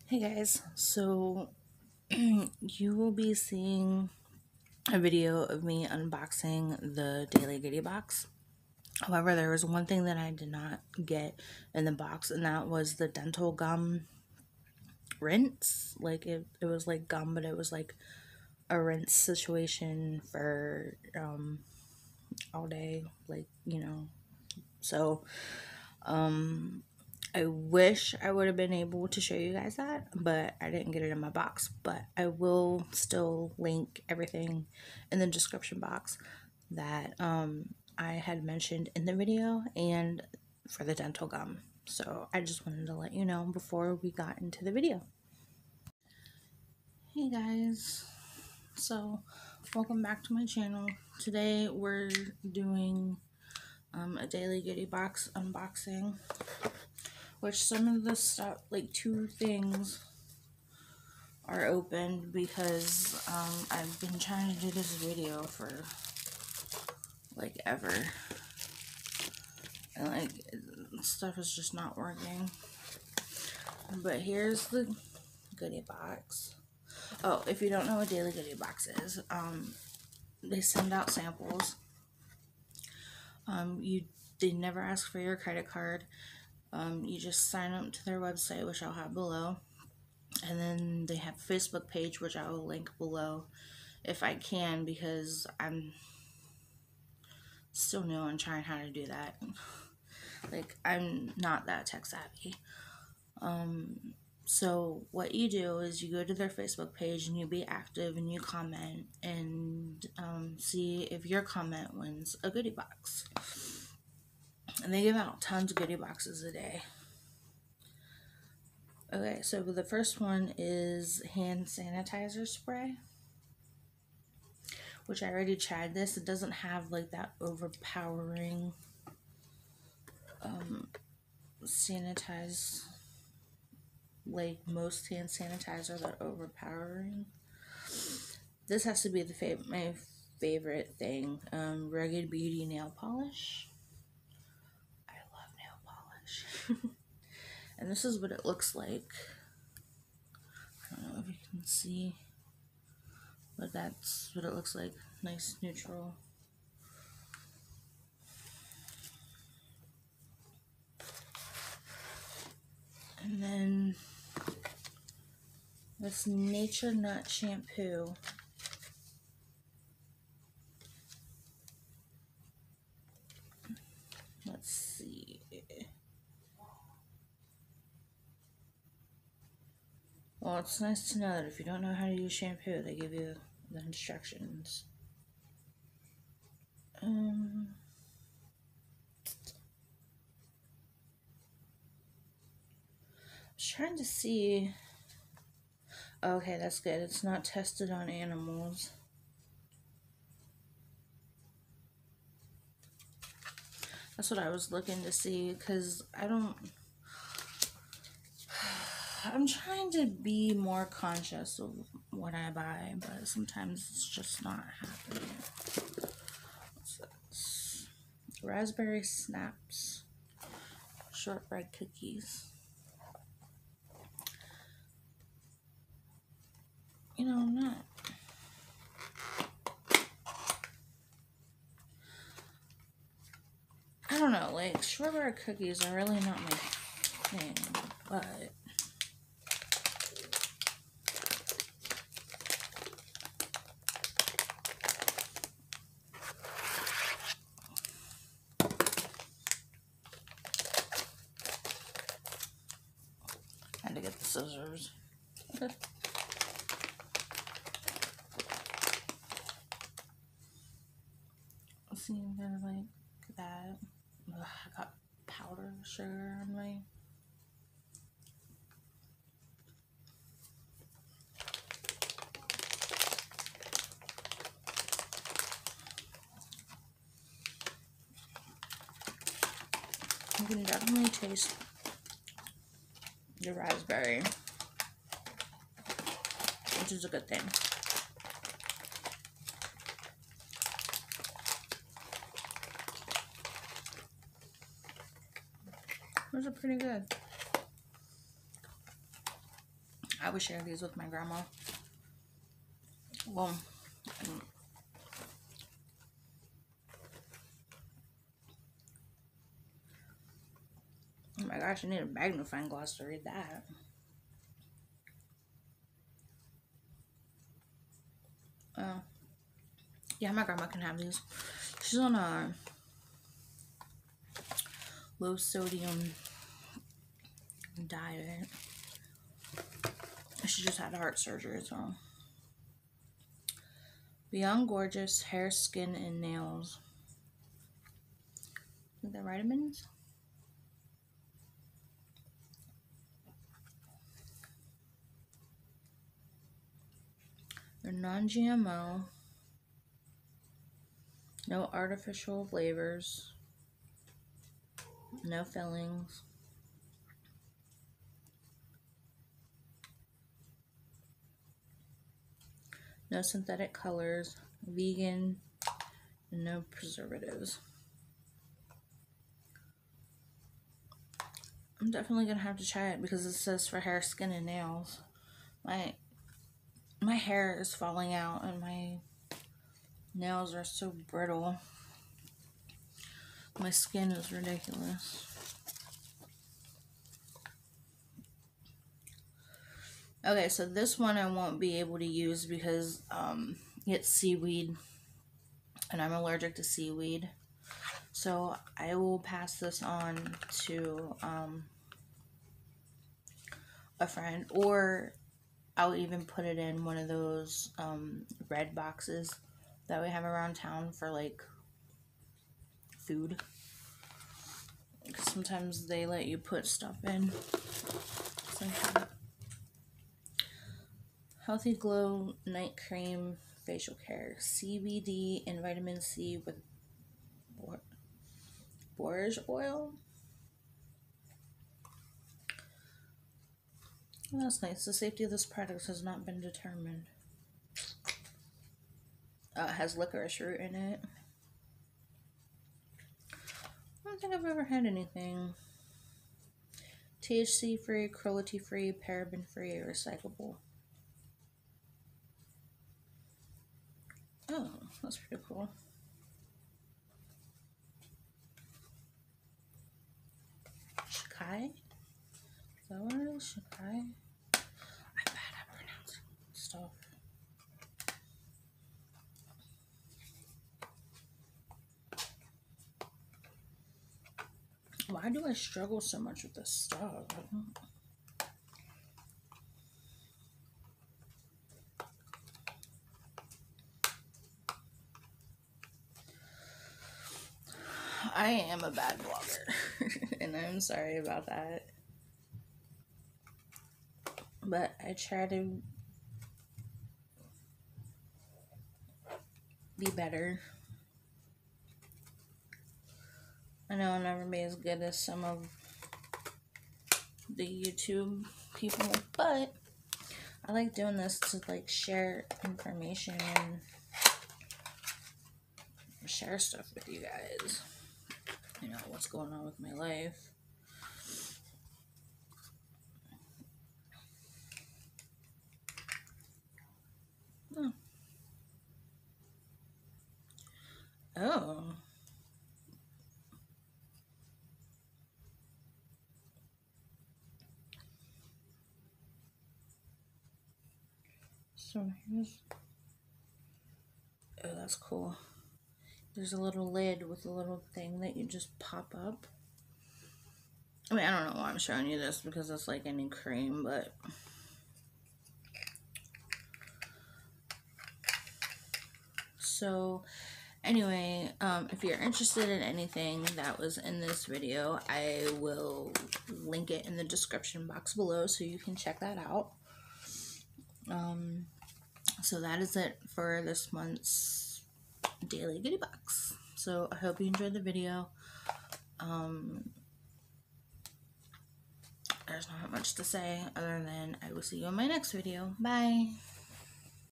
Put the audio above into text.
Hey guys, so you will be seeing a video of me unboxing the Daily Goodie box. However, there was one thing that I did not get in the box, and that was the dental gum rinse. Like it was like gum, but it was like a rinse situation for all day, So I wish I would have been able to show you guys that, but I didn't get it in my box. But I will still link everything in the description box that I had mentioned in the video and for the dental gum. So I just wanted to let you know before we got into the video. Hey guys, so welcome back to my channel. Today we're doing a daily goodie box unboxing, which some of the stuff, like 2 things, are opened because I've been trying to do this video for like ever, and like stuff is just not working. But here's the goodie box. Oh, if you don't know what daily goodie box is, they send out samples. They never ask for your credit card. You just sign up to their website, which I'll have below, and then they have a Facebook page, which I will link below if I can, because I'm still new and trying how to do that. Like, I'm not that tech savvy. So what you do is you go to their Facebook page and you be active and you comment and see if your comment wins a goodie box. And they give out tons of goodie boxes a day. Okay, so the first one is hand sanitizer spray, which I already tried this. It doesn't have like that overpowering sanitize, like most hand sanitizer, that overpowering. This has to be my favorite thing. Rugged Beauty nail polish. I love nail polish. And this is what it looks like. I don't know if you can see, but that's what it looks like. Nice neutral. And then this Nature Nut shampoo. Let's see. Well, it's nice to know that if you don't know how to use shampoo, they give you the instructions. I was trying to see. Okay, that's good. It's not tested on animals. That's what I was looking to see, because I'm trying to be more conscious of what I buy, but sometimes it's just not happening. What's this? Raspberry Snaps shortbread cookies. You know, I'm not. I don't know, like, shortbread cookies are really not my thing, but I had to get the scissors. See, they're like that. Ugh, I got powder sugar on my. You can definitely taste the raspberry, which is a good thing. Those are pretty good. I would share these with my grandma. Well, oh my gosh, I need a magnifying glass to read that. Yeah, my grandma can have these. She's on a low sodium diet. She just had heart surgery, so. Beyond Gorgeous Hair, Skin, and Nails. Are they vitamins? They're non-GMO. No artificial flavors. No fillings. No synthetic colors. Vegan. And no preservatives. I'm definitely gonna have to try it because it says for hair, skin, and nails. My hair is falling out and my nails are so brittle. My skin is ridiculous. Okay, so this one I won't be able to use because it's seaweed and I'm allergic to seaweed. So I will pass this on to a friend, or I'll even put it in one of those red boxes that we have around town for like food. Because sometimes they let you put stuff in. So Healthy Glow Night Cream Facial Care. CBD and vitamin C with borage oil. Oh, that's nice. The safety of this product has not been determined. It has licorice root in it. I don't think I've ever had anything. THC free, cruelty free, paraben free, recyclable. Oh, that's pretty cool. Shikai? Is that what it is? Shikai? I'm bad at pronouncing stuff. Why do I struggle so much with this stuff? I am a bad blogger, and I'm sorry about that. But I try to be better. I know I'll never be as good as some of the YouTube people, but I like doing this to like share information and share stuff with you guys. You know, what's going on with my life. Oh. Oh. So here's, oh, that's cool. There's a little lid with a little thing that you just pop up. I mean, I don't know why I'm showing you this because it's like any cream, but so anyway, if you're interested in anything that was in this video, I will link it in the description box below so you can check that out. So that is it for this month's daily goodie box. So I hope you enjoyed the video. There's not much to say other than I will see you in my next video. Bye.